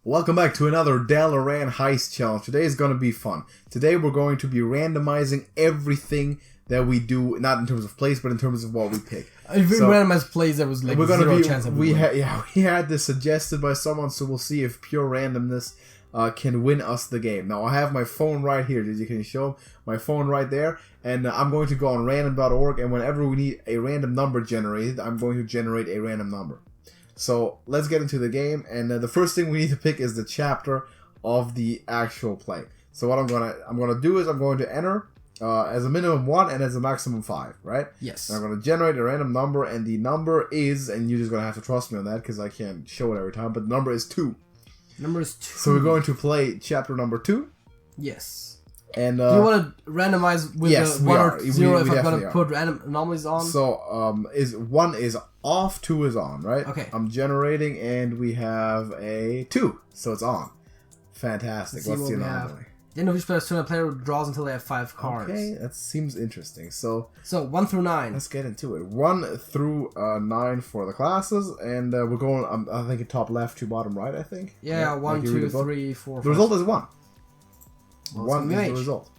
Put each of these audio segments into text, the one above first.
Welcome back to another Dalaran Heist Challenge. Today is going to be fun. Today we're going to be randomizing everything that we do, not in terms of place, but in terms of what we pick. If we randomized plays, there was like zero chance of we had this suggested by someone, so we'll see if pure randomness can win us the game. Now I have my phone right here. Can you show my phone right there? And I'm going to go on random.org, and whenever we need a random number generated, I'm going to generate a random number. So let's get into the game, and the first thing we need to pick is the chapter of the actual play. So what I'm gonna do is I'm going to enter as a minimum 1 and as a maximum 5, right? Yes. And I'm gonna generate a random number, and the number is, and you're just gonna have to trust me on that because I can't show it every time, but the number is 2. Number is 2. So we're going to play chapter number 2. Yes. And do you want to randomize with yes, the 1 or 0 if I'm going to are. put random anomalies on? So is 1 is off, 2 is on, right? Okay. I'm generating, and we have a 2, so it's on. Fantastic. What's the anomaly? The end of each player's turn, a player draws until they have 5 cards. Okay, that seems interesting. So 1 through 9. Let's get into it. 1 through 9 for the classes, and we're going. I think top left to bottom right. I think. Yeah, 1, 2, 3, 4. The result is 1. Well, 1 is the result.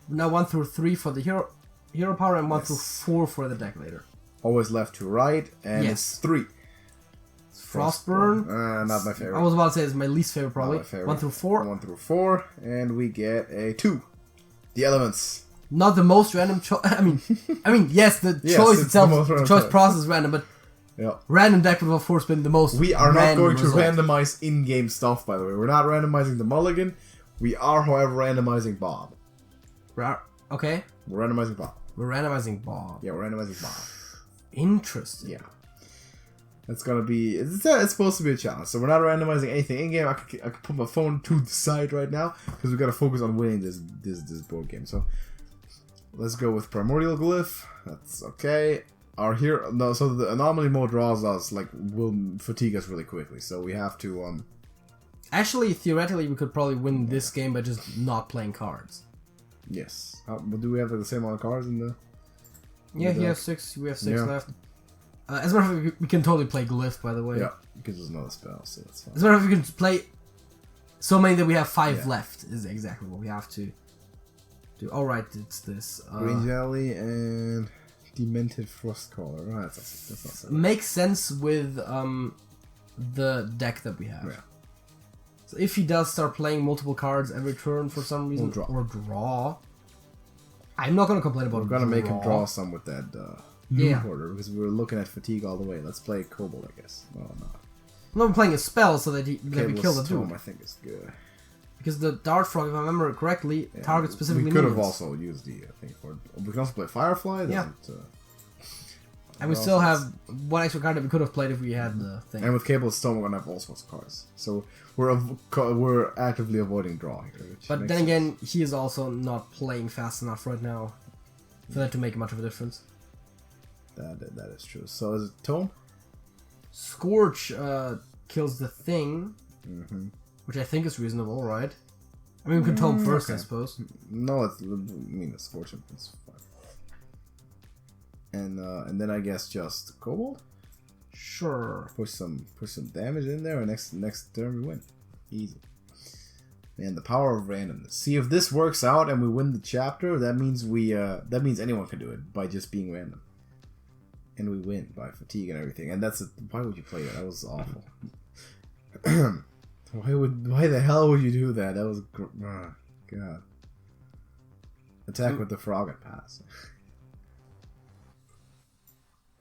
Now 1 through 3 for the hero power, and 1 through 4 for the deck later. Always left to right, and it's 3. Frostburn. Not my favorite. I was about to say it's my least favorite, probably. 1 through 4. 1 through 4, and we get a 2. The elements. Not the most random choice. I mean, yes, the choice itself, the choice process is random, but random deck would have, of course, been the most. We are not going to randomize in-game stuff, by the way. We're not randomizing the mulligan. We are, however, randomizing Bob. Okay. We're randomizing Bob. We're randomizing Bob. Yeah, we're randomizing Bob. Interesting. Yeah. That's gonna be. It's supposed to be a challenge. So we're not randomizing anything in game. I could put my phone to the side right now because we gotta focus on winning this board game. So let's go with Primordial Glyph. That's okay. So the anomaly mode draws us will fatigue us really quickly. So we have to Actually, theoretically, we could probably win this game by just not playing cards. Yes. Do we have the same amount of cards in the? Yeah, he has 6. We have 6 left. As a matter of fact, we can totally play Glyph, by the way. Yeah, because there's another spell, so that's fine. As a matter of fact, we can play so many that we have 5 left, is exactly what we have to do. Alright, it's this. Green Jelly and Demented Frostcaller. Oh, that's not so bad. Makes sense with the deck that we have. Yeah. So if he does start playing multiple cards every turn for some reason, or draw, I'm not going to complain about. We're going to make him draw some with that Order, because we were looking at fatigue all the way. Let's play Kobold, I guess. No, I'm not. I'm not playing a spell so that we kill the dude. I think it's good. Because the Dart Frog, if I remember correctly, targets specifically we could have also used the thing for. We can also play Firefly. And we still have 1 extra card that we could have played if we had the thing. And with Cable Stone, we're gonna have all sorts of cards. So we're actively avoiding draw here. But then again, he is also not playing fast enough right now for that to make much of a difference. That is true. So is it Tome? Scorch kills the thing, which I think is reasonable, right? I mean, we can Tome first, I suppose. No, the Scorch is fine. And then I guess just Kobold. Sure. Push some damage in there, and next turn we win. Easy. Man, the power of randomness. See, if this works out and we win the chapter, that means anyone can do it by just being random. And we win by fatigue and everything. And why would you play that? That was awful. Why the hell would you do that? That was God. Attack with the frog and pass.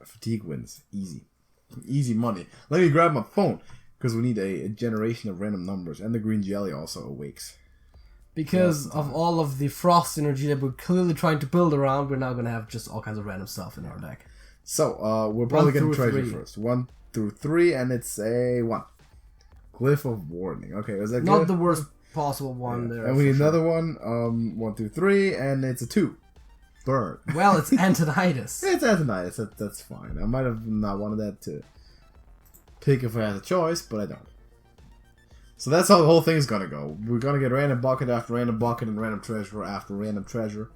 Fatigue wins. Easy money. Let me grab my phone because we need a generation of random numbers, and the green jelly also awakes. Because of all of the frost energy that we're clearly trying to build around, we're now going to have just all kinds of random stuff in our deck. So, we're probably going to treasure first. 1 through 3, and it's a 1. Glyph of Warning. Okay, is that good? Not the worst possible one there. And we need another one, 1 through 3, and it's a 2. Burn. Well, it's Antonidas. It's Antonidas. That's fine. I might have not wanted that to pick if I had a choice, but I don't. So that's how the whole thing is going to go. We're going to get random bucket after random bucket and random treasure after random treasure.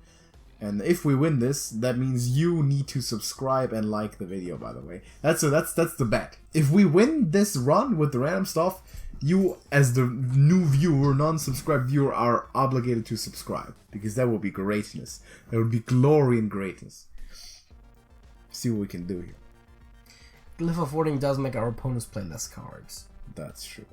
And if we win this, that means you need to subscribe and like the video, by the way. That's the bet. If we win this run with the random stuff, you as the new viewer, non-subscribed viewer, are obligated to subscribe. Because that will be greatness. That would be glory and greatness. See what we can do here. Glyph of Warding does make our opponents play less cards. That's true.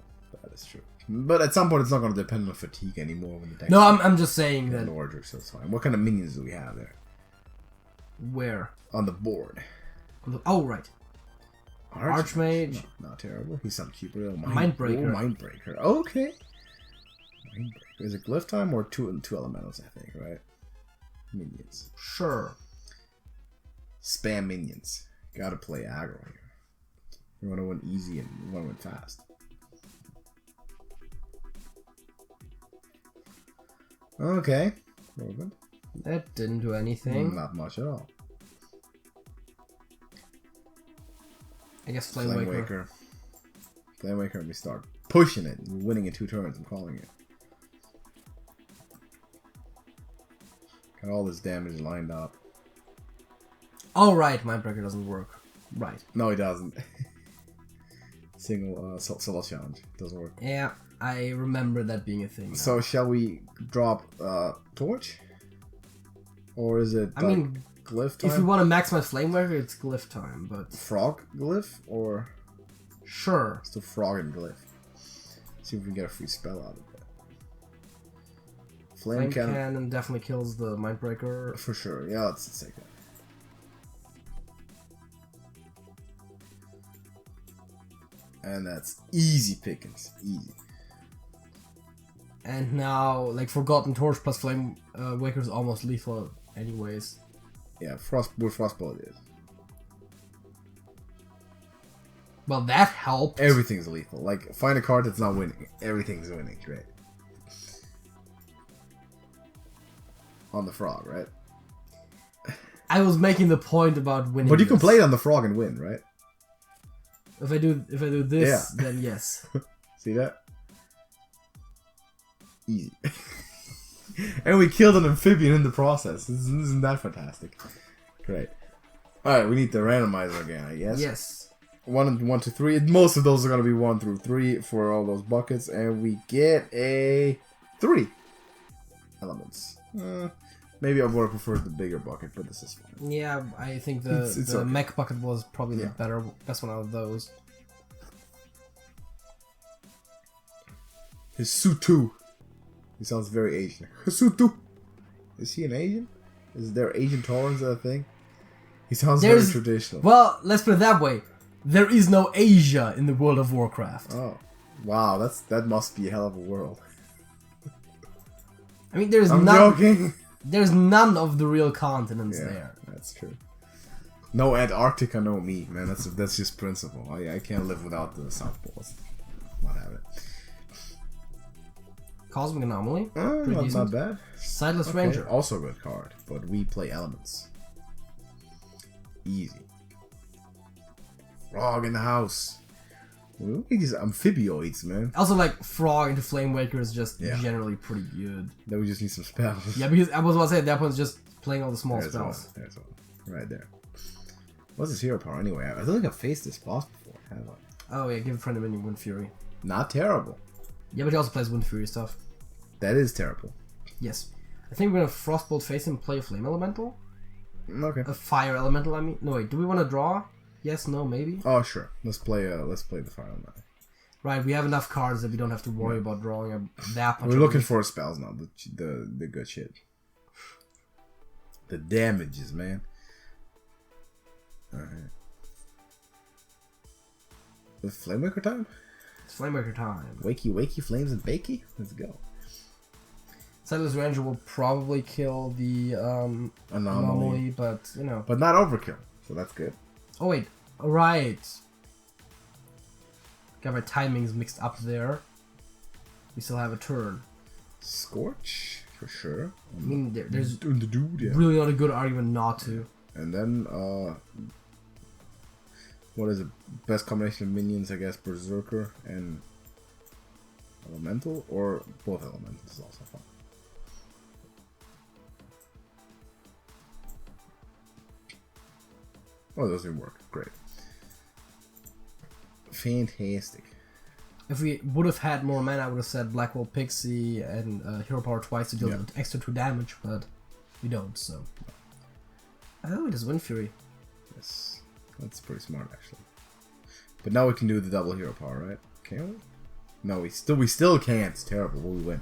That is true. But at some point, it's not going to depend on fatigue anymore when the deck. No, I'm just saying that. Larger, so it's fine. What kind of minions do we have there? Where? On the board. Oh, right. Archmage. Not terrible. He's not cheaper. Mindbreaker. Oh, Mindbreaker. Okay. Mindbreaker. Is it glyph time or two elementals? I think, right? Minions. Sure. Spam minions. Gotta play aggro here. You want to win easy and you want to win fast. Okay. Robin. That didn't do anything. Not much at all. I guess Flamewaker. Flamewaker, and we start pushing it. We're winning in 2 turns. I'm calling it. Got all this damage lined up. Oh, right. Mindbreaker doesn't work. Right. No, it doesn't. Single solo challenge. Doesn't work. Yeah, I remember that being a thing now. So, shall we drop Torch? Or is it glyph time? If you want to maximize Flamewaker, it's glyph time, but... Frog glyph? Or... Sure. Let's do frog and glyph. See if we can get a free spell out of it. Flame Cannon definitely kills the Mindbreaker. For sure. Yeah, let's take that. And that's easy pickings. Easy. And now, like, Forgotten Torch plus Flame Waker is almost lethal anyways. Yeah, Frostbolt is. Well, that helped. Everything's lethal. Like, find a card that's not winning. Everything's winning, right? On the frog, right? I was making the point about winning. But you can play it on the frog and win, right? If I do this, then yes. See that? Easy. And we killed an amphibian in the process. Isn't that fantastic? Great. Alright, we need the randomizer again, I guess. Yes. 1 to 3. Most of those are going to be 1 through 3 for all those buckets. And we get a 3 elements. Maybe I would have preferred the bigger bucket, but this is fine. Yeah, I think the okay. mech bucket was probably the best one out of those. Hisutu. He sounds very Asian. Hisutu. Is he an Asian? Is there Asian tolerance a thing? He sounds very traditional. Well, let's put it that way. There is no Asia in the World of Warcraft. Oh, wow! That must be a hell of a world. I mean, there's I'm joking. There's none of the real continents there. That's true. No Antarctica, no me, man. That's just principle. I can't live without the South Pole. Not have it. Cosmic Anomaly. Not bad. Sightless Ranger. Also a good card, but we play elements. Easy. Frog in the house. These amphibioids, man. Also, like, Frog into Flamewaker is just generally pretty good. Then we just need some spells. Yeah, because I was about to say, at that point, it's just playing all the small spells. There's one. Right there. What's his hero power anyway? I don't think I've faced this boss before, have I? Oh, yeah, give a friend a minion Wind Fury. Not terrible. Yeah, but he also plays Wind Fury stuff. That is terrible. Yes. I think we're gonna Frostbolt face him and play a Flame Elemental. Okay. A Fire Elemental, I mean. No, wait, do we want to draw? Yes, no, maybe? Oh, sure. Let's play the Fire Elemental. Right, we have enough cards that we don't have to worry about drawing that much. We're looking for spells now, the good shit. The damages, man. Alright. With Flamewaker time? It's Flamewaker time. Wakey, flames and bakey? Let's go. Sightless Ranger will probably kill the anomaly, but, you know. But not overkill, so that's good. Oh, wait. Alright. Got my timings mixed up there. We still have a turn. Scorch, for sure. I mean, there's really not a good argument not to. And then, what is it? Best combination of minions, I guess, Berserker and Elemental, or both Elementals is also fun. Oh, those didn't work. Great. Fantastic. If we would have had more mana, I would have said Black Hole Pixie and Hero Power twice to deal with extra 2 damage, but we don't, so. Oh, it is Wind Fury. Yes, that's pretty smart actually. But now we can do the double Hero Power, right? Can we? No, we still can't. It's terrible. We win.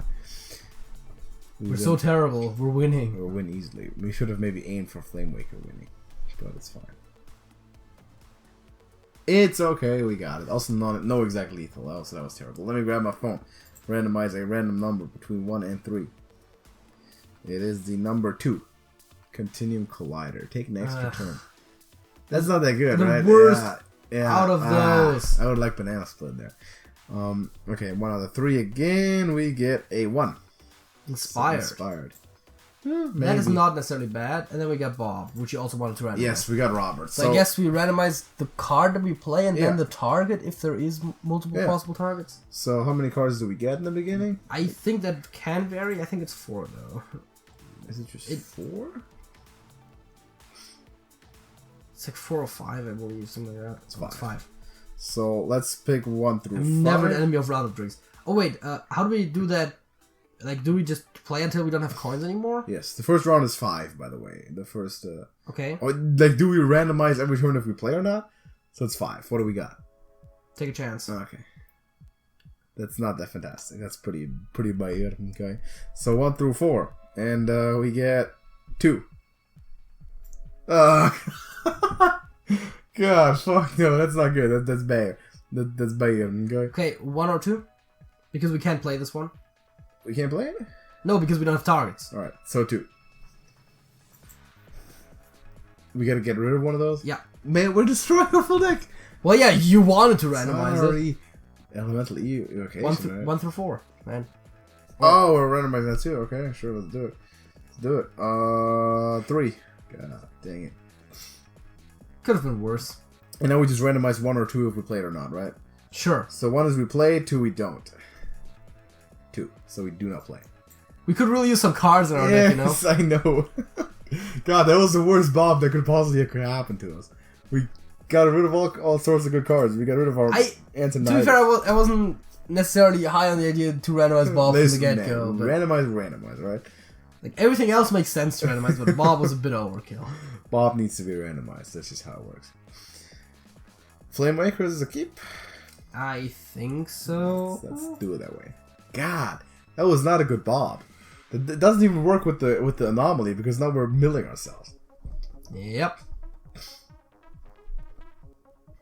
We're so terrible. We're winning. We'll win easily. We should have maybe aimed for Flame Waker winning, but it's fine. It's okay. We got it. Also, no exact lethal. Also, that was terrible. Let me grab my phone. Randomize a random number between 1 and 3. It is the number 2. Continuum Collider. Take an extra turn. That's not that good, right? The worst out of those. I would like Banana Split there. Okay, 1 out of 3 again. We get a 1. Inspired. Inspired. That is not necessarily bad. And then we got Bob, which you also wanted to randomize. Yes, we got Robert. So I guess we randomize the card that we play and then the target if there is multiple possible targets. So how many cards do we get in the beginning? I think that can vary. I think it's 4 though. Is it just 4? It's like 4 or 5, I believe, something like that. It's 5. 5. So let's pick 1 through 5. Never an enemy of round of drinks. Oh wait, how do we do that? Like, do we just play until we don't have coins anymore? Yes, the first round is 5, by the way. The first. Okay. Or, like, do we randomize every turn if we play or not? So it's 5. What do we got? Take a chance. Okay. That's not that fantastic. That's pretty bad. Okay. So 1 through 4, and we get 2. God, fuck no, that's not good. That's bad. That's bad. Okay. Okay, 1 or 2, because we can't play this one. We can't play it? No, because we don't have targets. Alright, so 2. We gotta get rid of one of those? Yeah. Man, we're destroying our full deck! Well, yeah, you wanted to randomize it. Elemental EU. Okay, 1 through 4, man. Oh, we're randomizing that too. Okay, sure, let's do it. Let's do it. 3. God dang it. Could have been worse. And now we just randomize 1 or 2 if we play it or not, right? Sure. So 1 is we play, 2 we don't. 2. So we do not play. We could really use some cards in our deck, you know? Yes, I know. God, that was the worst Bob that could possibly happen to us. We got rid of all sorts of good cards. We got rid of our Antonitis. To be fair, I wasn't necessarily high on the idea to randomize Bob from the get-go. Randomize, right? Like, everything else makes sense to randomize, but Bob was a bit overkill. Bob needs to be randomized. That's just how it works. Flame Waker is a keep? I think so. Let's do it that way. God, that was not a good Bob. It doesn't even work with the anomaly because now we're milling ourselves. Yep.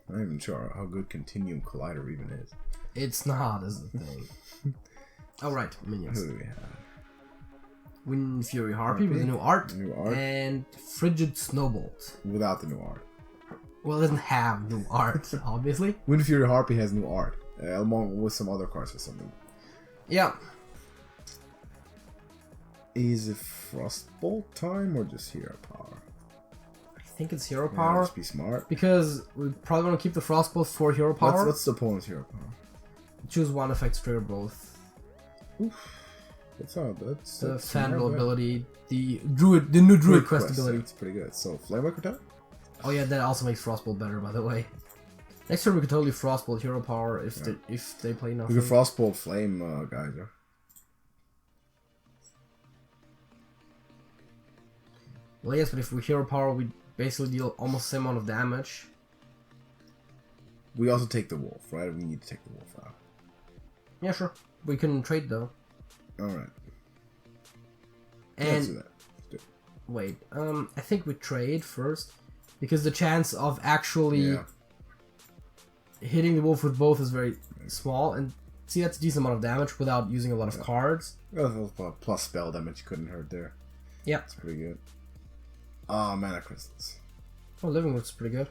I'm not even sure how good Continuum Collider even is. It's not, is the thing. Alright, minions. Who do we have? Wind Fury Harpy with a new art. And Frigid Snowbolt. Without the new art. Well, it doesn't have new art, obviously. Wind Fury Harpy has new art. Along with some other cards or something. Yeah. Is it Frostbolt time or just Hero Power? I think it's Hero Power. Just be smart. Because we probably want to keep the Frostbolt for Hero Power. What's the opponent's Hero Power? Choose one effect to trigger both. Oof. That's the Fandral ability, the new Druid quest ability. That's pretty good. So Flame Waker time? Oh yeah, that also makes Frostbolt better, by the way. Next turn we could totally Frostbolt Hero Power if they play nothing. We could Frostbolt Flame Geyser. Well, yes, but if we Hero Power, we basically deal almost the same amount of damage. We also take the Wolf, right? We need to take the Wolf out. Yeah, sure. We can trade though. Alright. And let's do that. wait, I think we trade first because the chance of actually hitting the wolf with both is very small, and see, that's a decent amount of damage without using a lot of cards. Plus spell damage couldn't hurt there. Yeah, it's pretty good. Ah, mana crystals. Oh, living looks pretty good.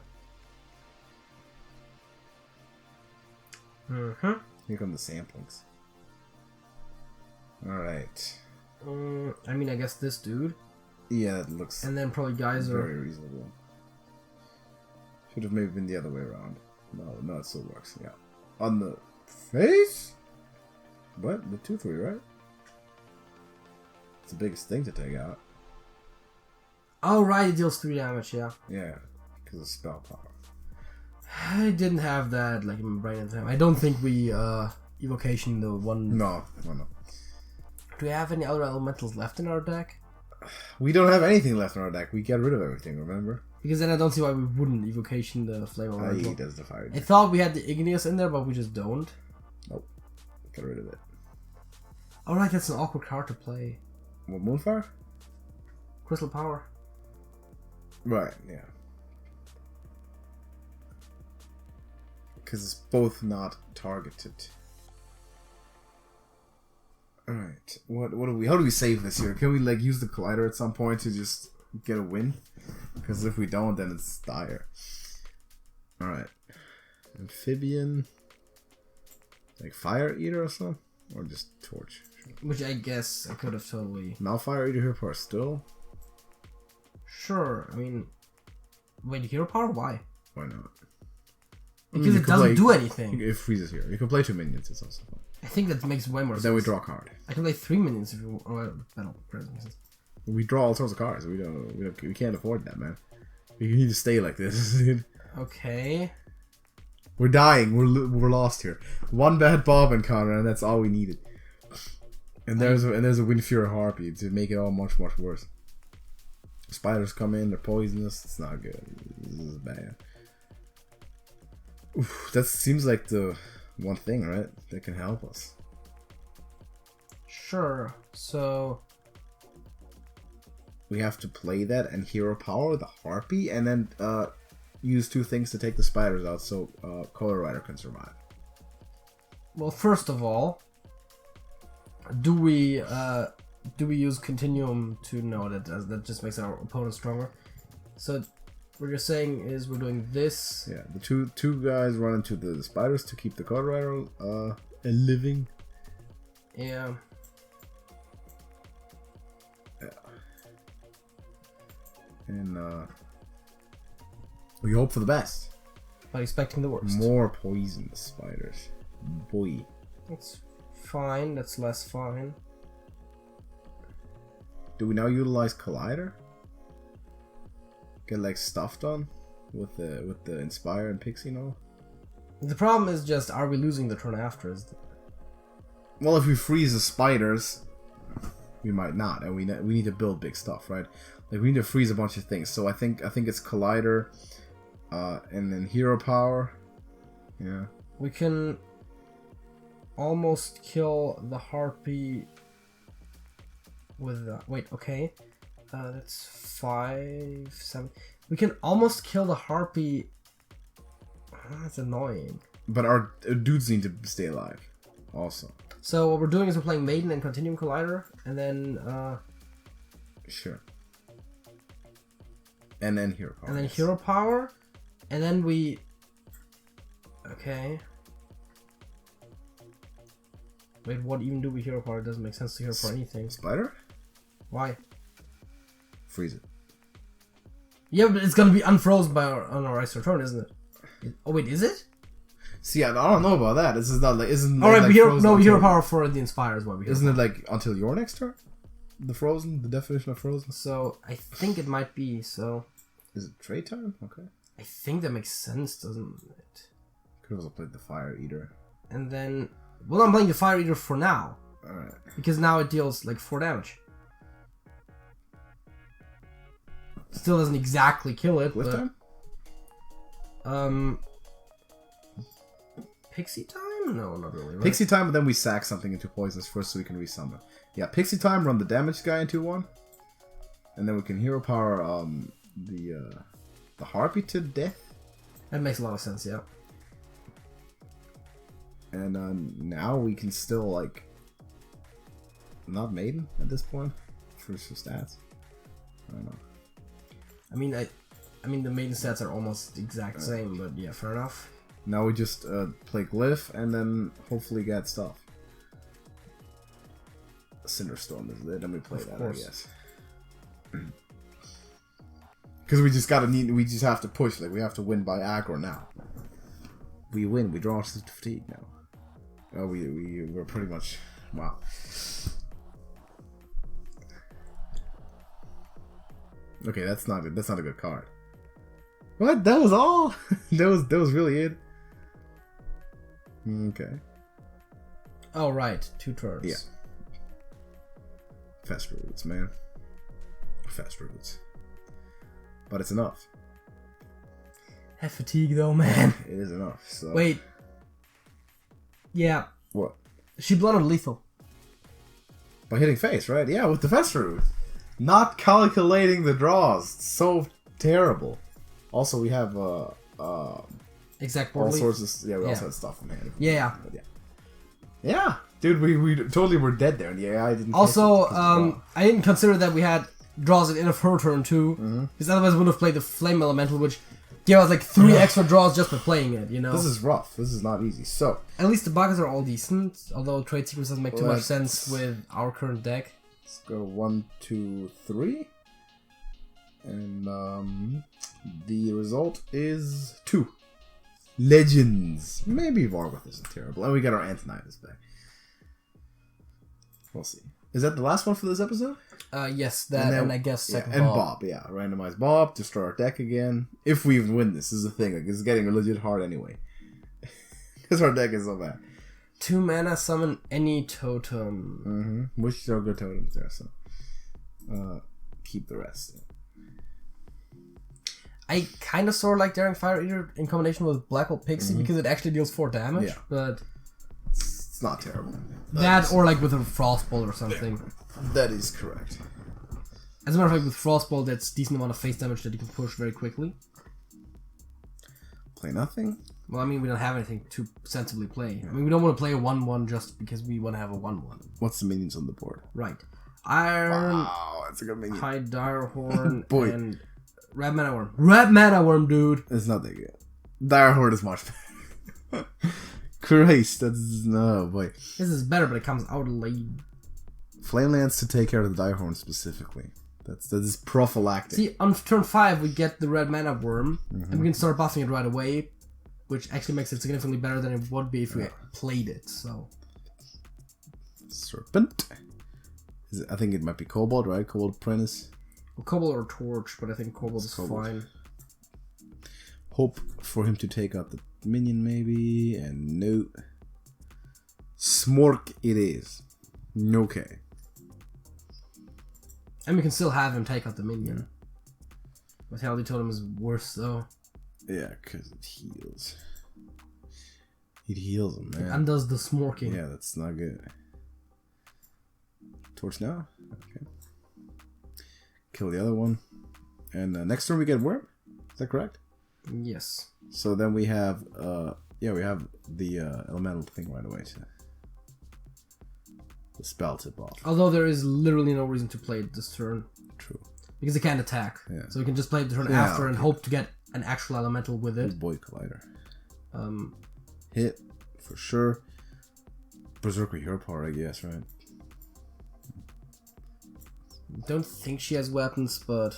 Here come the samplings. Alright. I mean, I guess this dude. Yeah, it looks. And then probably Geyser. Very reasonable. Should have maybe been the other way around. No, it still works. Yeah. On the face? What? The 2/3, right? It's the biggest thing to take out. Oh, right, it deals 3 damage, yeah. Yeah, because of spell power. I didn't have that like in my brain at the time. I don't think we evocation the one. No. Do we have any other elementals left in our deck? We don't have anything left in our deck. We get rid of everything, remember? Because then I don't see why we wouldn't evocation the flame elemental. Does the fire. I thought we had the igneous in there, but we just don't. Nope. Get rid of it. Alright, that's an awkward card to play. What, Moonfire? Crystal Power. Right, yeah. Because it's both not targeted. Alright, what do we, how do we save this here? Can we like use the collider at some point to just get a win? Because if we don't, then it's dire. Alright. Amphibian. Like Fire Eater or something? Or just Torch? Which I guess I could have totally... Malfire Eater here for still? Sure, I mean... Wait, Hero Power? Why? Why not? Because it doesn't do anything. It freezes here. You can play 2 minions, it's also fun. I think that makes way more sense. Then we draw a card. I can play 3 minions if you want. Battle presence. We draw all sorts of cards. We can't afford that, man. We need to stay like this, dude. Okay. We're dying. We're lost here. One bad Bob encounter, and that's all we needed. And there's a Windfury Harpy to make it all much worse. Spiders come in. They're poisonous. It's not good. This is bad. Oof, that seems like the one thing, right? That can help us. Sure. So we have to play that and Hero Power the Harpy, and then use 2 things to take the spiders out, so Color Rider can survive. Well, first of all, do we use Continuum to know that just makes our opponent stronger? So what you're saying is we're doing this. Yeah, the two guys run into the spiders to keep the Color Rider living. Yeah. And we hope for the best. But expecting the worst. More poison spiders. Boy. That's fine. That's less fine. Do we now utilize Collider? Get like stuff done with the Inspire and Pixie and all? The problem is just, are we losing the turn after? Well, if we freeze the spiders, we might not, and we need to build big stuff, right? Like we need to freeze a bunch of things. So I think it's Collider, and then Hero Power. Yeah. We can almost kill the Harpy with wait, okay. That's 5, 7. We can almost kill the Harpy. That's annoying. But our dudes need to stay alive, also. So what we're doing is we're playing Maiden and Continuum Collider, and then sure. And then Hero Power. And then Hero Power, and then we. Okay. Wait, what even do we Hero Power? It doesn't make sense to Hero Power anything. Spider? Why? Freeze it. Yeah, but it's gonna be unfrozen on our ice return, isn't it? Oh wait, is it? See, I don't know about that. This is not like isn't. All right, like we Hero Power for the Inspire is what we. Isn't it like until your next turn? The frozen, the definition of frozen. So I think it might be so. Is it trade time? Okay. I think that makes sense, doesn't it? Could also play the Fire Eater. And then, well, I'm playing the Fire Eater for now. All right. Because now it deals like 4 damage. Still doesn't exactly kill it. Cliff but, time? Pixie time? No, not really. Right? Pixie time, but then we sack something into poisons first so we can resummon. Yeah, Pixie time, run the damage guy into 1. And then we can Hero Power the Harpy to death. That makes a lot of sense, yeah. And now we can still like not Maiden at this point for stats. I don't know. I mean the Maiden stats are almost the exact same, but yeah, fair enough. Now we just play Glyph and then hopefully get stuff. Cinderstorm is it, and we play that, I guess. Because we just have to push, like we have to win by aggro now. We win, we draw to fatigue now. Oh, we're pretty much, wow. Okay, that's not good. That's not a good card. What? That was all? that was really it. Okay. Oh, right. 2 turns. Yeah. Fast roots, man. Fast roots. But it's enough. Have fatigue, though, man. It is enough, so... Wait. Yeah. What? She blundered lethal. By hitting face, right? Yeah, with the fast root. Not calculating the draws. It's so terrible. Also, we have, Exact all board sorts of... Yeah, we also had stuff in hand. Yeah. But yeah. Yeah. Dude, we totally were dead there, and the AI didn't... Also, I didn't consider that we had draws at the end of her turn, too. Because otherwise we would have played the Flame Elemental, which gave us like 3 extra draws just for playing it, you know? This is rough. This is not easy. So... At least the buggers are all decent, although Trade Secrets doesn't make too much sense with our current deck. Let's go 1, 2, 3. And, the result is 2. Legends. Maybe Vargoth isn't terrible. And we got our Antonidas back. We'll see. Is that the last one for this episode? Yes, that and I guess second and Bob. Yeah, randomize Bob, destroy our deck again. If we even win this is the thing. Like, it's getting legit hard anyway. Because our deck is so bad. 2 mana, summon any totem. Which are good totems there, so keep the rest. I kind of sort of like Daring Fire Eater in combination with Black Hole Pixie because it actually deals 4 damage, but it's not terrible. That or like with a Frostbolt or something. That is correct. As a matter of fact, with Frostbolt, that's decent amount of face damage that you can push very quickly. Play nothing? Well, I mean, we don't have anything to sensibly play. I mean, we don't want to play a 1/1 just because we want to have a 1/1. What's the minions on the board? Right. Iron. Wow, that's a good minion. High Direhorn Boy. and Red Mana Worm. Red Mana Worm, dude. It's not that good. Direhorn is much better. Christ, that's no boy. This is better, but it comes out late. Flamelands to take care of the Direhorn specifically. That is prophylactic. See, on turn 5 we get the Red Mana Worm, and we can start buffing it right away, which actually makes it significantly better than it would be if we played it. So, Serpent. I think it might be Kobold, right? Kobold Apprentice. Well, Kobold or Torch, but I think Kobold is fine. Hope for him to take out the minion, maybe, and no. Smork it is. Okay. And we can still have him take out the minion. Vitality Totem is worse, though. Yeah, because it heals. It heals him, man. It undoes the smorking. Yeah, that's not good. Torch now? Okay. Kill the other one. And next turn we get Worm? Is that correct? Yes. So then we have, we have the elemental thing right away. So the spell tip off. Although there is literally no reason to play it this turn. True. Because it can't attack. Yeah. So we can just play it the turn after and hope to get an actual elemental with it. Oh boy, Collider. Hit, for sure. Berserker Hero Power, I guess, right? Don't think she has weapons, but...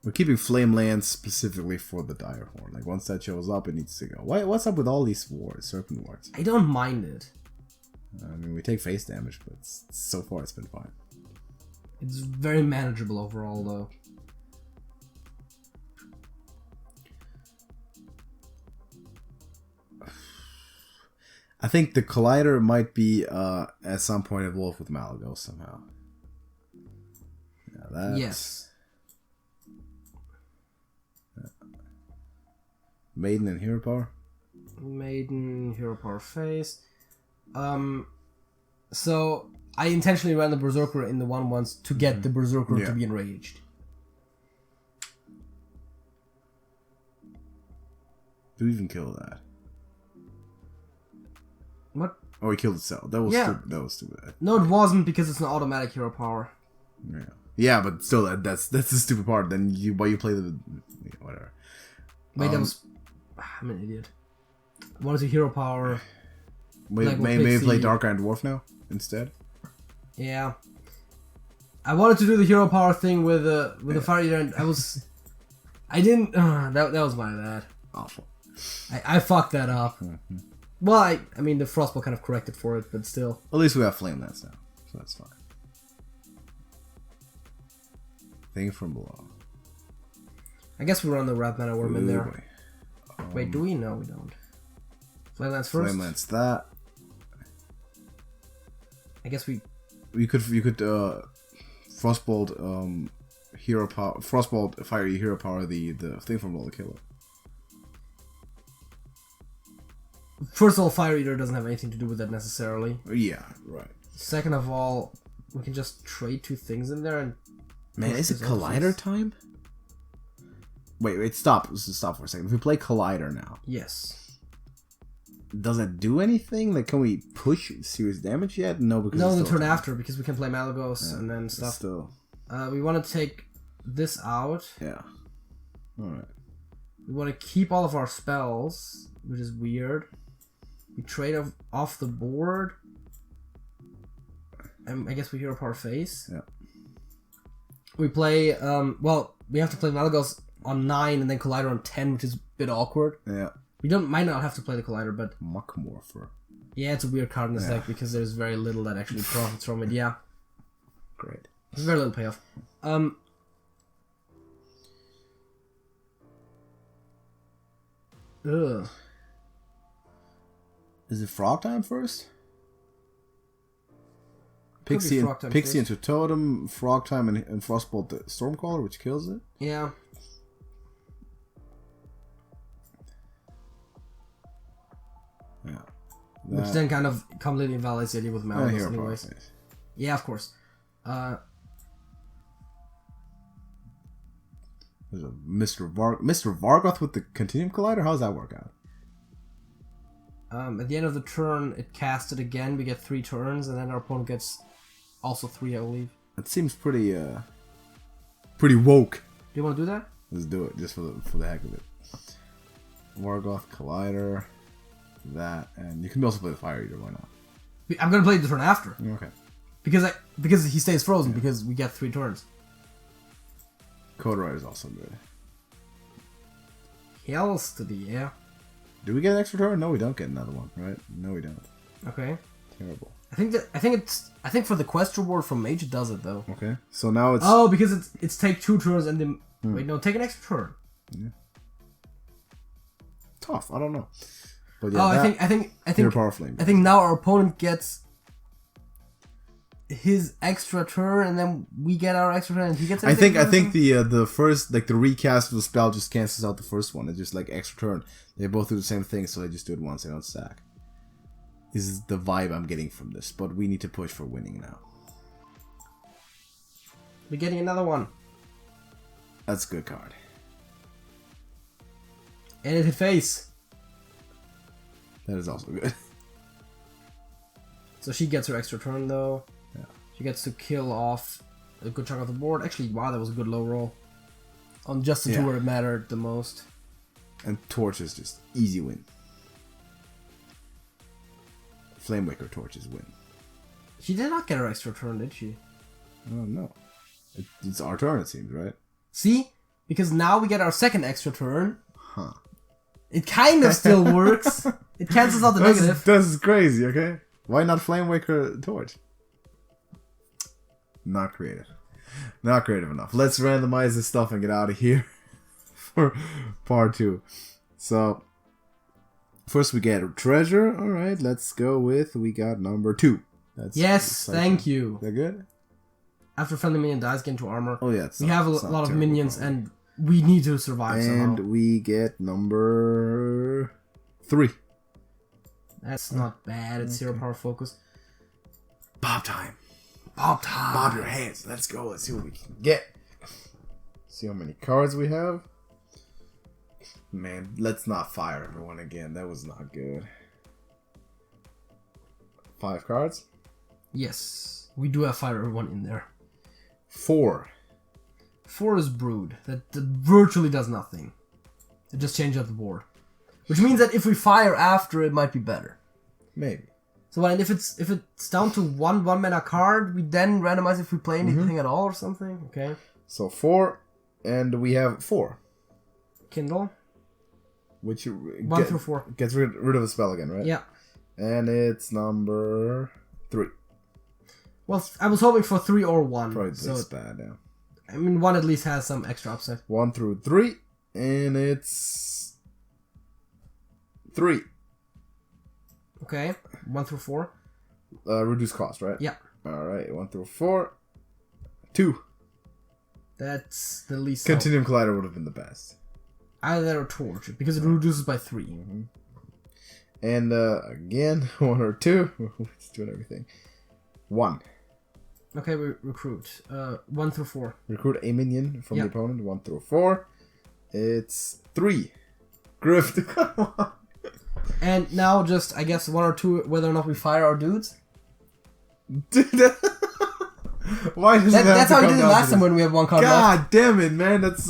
We're keeping Flame Lands specifically for the Direhorn. Like, once that shows up, it needs to go. What's up with all these wards, Serpent wards? I don't mind it. I mean, we take face damage, but so far it's been fine. It's very manageable overall, though. I think the Collider might be, at some point, evolved with Malagos somehow. Yeah, that's... Yes. Maiden and Hero Power? Maiden, Hero Power face. So, I intentionally ran the Berserker in the 1/1s to get the Berserker to be enraged. Did we even kill that? What? Oh, he killed itself. That was stupid. That was stupid. No, it wasn't because it's an automatic Hero Power. Yeah. Yeah, but still, that's the stupid part. Then you play the whatever. Wait, that was. I'm an idiot. What is a Hero Power? Maybe play Dark Iron Dwarf now instead. Yeah. I wanted to do the Hero Power thing with the Fire Eater, and I didn't. That was my bad. Awful. I fucked that up. Well, I mean, the Frostbolt kind of corrected for it, but still. At least we have Flame Lance now, so that's fine. Thing from below. I guess we run the Red Mana Worm in there. Wait, do we? No, we don't. Flame Lance first. Flame Lance that. I guess you could Frostbolt hero power, Frostbolt fiery hero power the thing from Roller Killer. First of all, Fire Eater doesn't have anything to do with that necessarily. Yeah, right. Second of all, we can just trade 2 things in there and... Man, is it Collider time? Wait, stop. Let's just stop for a second. If we play Collider now... Yes. Does it do anything? Like, can we push serious damage yet? No, because... No, the turn after, because we can play Malagos and then stuff. Still. We want to take this out. Yeah. Alright. We want to keep all of our spells, which is weird. We trade off the board. And I guess we hero power face. Yeah. We play, we have to play Malagos on 9 and then Collider on 10, which is a bit awkward. Yeah. We might not have to play the Collider, but... Muckmorpher. Yeah, it's a weird card in this deck because there's very little that actually profits from it, yeah. Great. There's very little payoff. Ugh. Is it Frog time first? Pixie into Totem, Frog time, and Frostbolt the Stormcaller, which kills it? Yeah. Yeah. Which then kind of completely invalidates the idea with Malagos anyways. Yeah, of course. There's a Mr. Vargoth with the Continuum Collider? How does that work out? At the end of the turn, it casts it again. We get 3 turns, and then our opponent gets also 3, I believe. That seems pretty woke. Do you want to do that? Let's do it, just for the heck of it. Vargoth, Collider, that, and you can also play the Fire Eater, why not? I'm going to play the turn after. Okay. Because he stays frozen, because we get 3 turns. Code Rider is also good. Hells to the yeah. Do we get an extra turn? No, we don't get another one, right? No, we don't. Okay. Terrible. I think for the quest reward from Mage it does it though. Okay. So now it's... Oh, because it's take 2 turns and then... Wait, no, take an extra turn. Yeah. Tough, I don't know. But yeah, I think Power Flame. I think now our opponent gets his extra turn and then we get our extra turn and he gets I think the first, like, the recast of the spell just cancels out the first one. It's just like extra turn. They both do the same thing, so they just do it once, they don't stack. This is the vibe I'm getting from this, but we need to push for winning now. We're getting another one. That's a good card. And it hit face. That is also good. So she gets her extra turn though. Yeah. She gets to kill off a good chunk of the board. Actually, wow, that was a good low roll. On just the 2 where it mattered the most. And Torch is just easy win. Flamewaker Torches win. She did not get her extra turn, did she? Oh no. It's our turn, it seems, right? See? Because now we get our second extra turn. Huh. It kind of still works. It cancels out the negative. This is crazy, okay? Why not Flamewaker Torch? Not creative. Not creative enough. Let's randomize this stuff and get out of here for part 2. So, first we get a treasure. Alright, let's go with, we got number 2. Yes, thank you. Is that good? After friendly minion dies, get into armor. Oh yeah, we have a lot of minions and we need to survive somehow. And we get number 3. That's not bad. It's 0 power focus. Bob time. Bob time. Bob your hands. Let's go. Let's see what we can get. See how many cards we have. Man, let's not fire everyone again. That was not good. 5 cards? Yes. We do have fire everyone in there. 4. 4 is Brood. That virtually does nothing. It just changes up the board. Which means that if we fire after, it might be better. Maybe. So if it's down to one mana card, we then randomize if we play anything at all or something. Okay. So 4, and we have 4. Kindle. Which 1 through 4 gets rid of the spell again, right? Yeah. And it's number 3. Well, I was hoping for 3 or 1. Probably this bad, yeah. I mean, 1 at least has some extra upside. 1 through 3, and it's 3. Okay, 1 through 4. Reduce cost, right? Yeah. Alright, 1 through 4. 2. That's the least. Continuum Collider would have been the best. Either or Torch, because it reduces by 3. Mm-hmm. And again, 1 or 2. It's doing everything. 1. Okay, we recruit. 1 through 4. Recruit a minion from the opponent. 1 through 4. It's 3. Grift. Come on. And now just, I guess, 1 or 2, whether or not we fire our dudes. Why does that's how we did it last time when we had 1 card left. God damn it, man. That's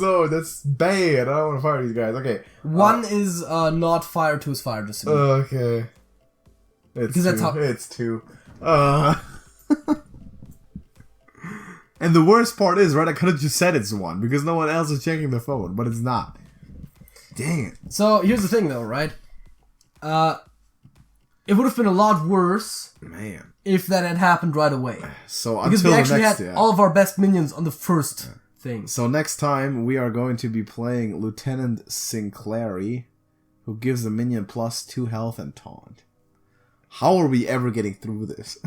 bad. I don't want to fire these guys. Okay. 1 is not fire, 2 is fire. Just to okay. It's because 2. that's how It's 2. And the worst part is, right, I could have just said it's 1 because no one else is checking the phone, but it's not. Dang it. So, here's the thing though, right? It would have been a lot worse, man, if that had happened right away. So because until we actually next, had all of our best minions on the first thing. So next time we are going to be playing Lieutenant Sinclairy, who gives a minion +2 health and taunt. How are we ever getting through this?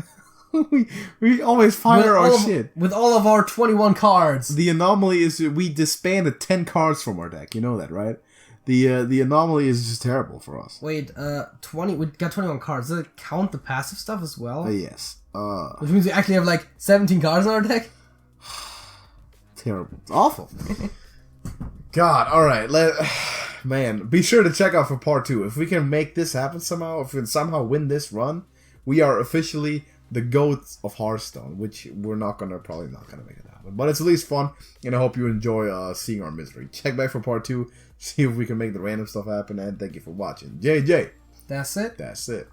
we always fire our shit with all of our 21 cards. The anomaly is we disbanded 10 cards from our deck. You know that, right? The anomaly is just terrible for us. Wait, 20. We got 21 cards. Does it count the passive stuff as well? Yes. Which means we actually have like 17 cards on our deck. Terrible. It's awful. God. All right. Man, be sure to check out for part 2. If we can make this happen somehow, if we can somehow win this run, we are officially the GOATs of Hearthstone, which we're probably not gonna make it happen. But it's at least fun, and I hope you enjoy seeing our misery. Check back for part 2, see if we can make the random stuff happen, and thank you for watching. JJ. That's it. That's it.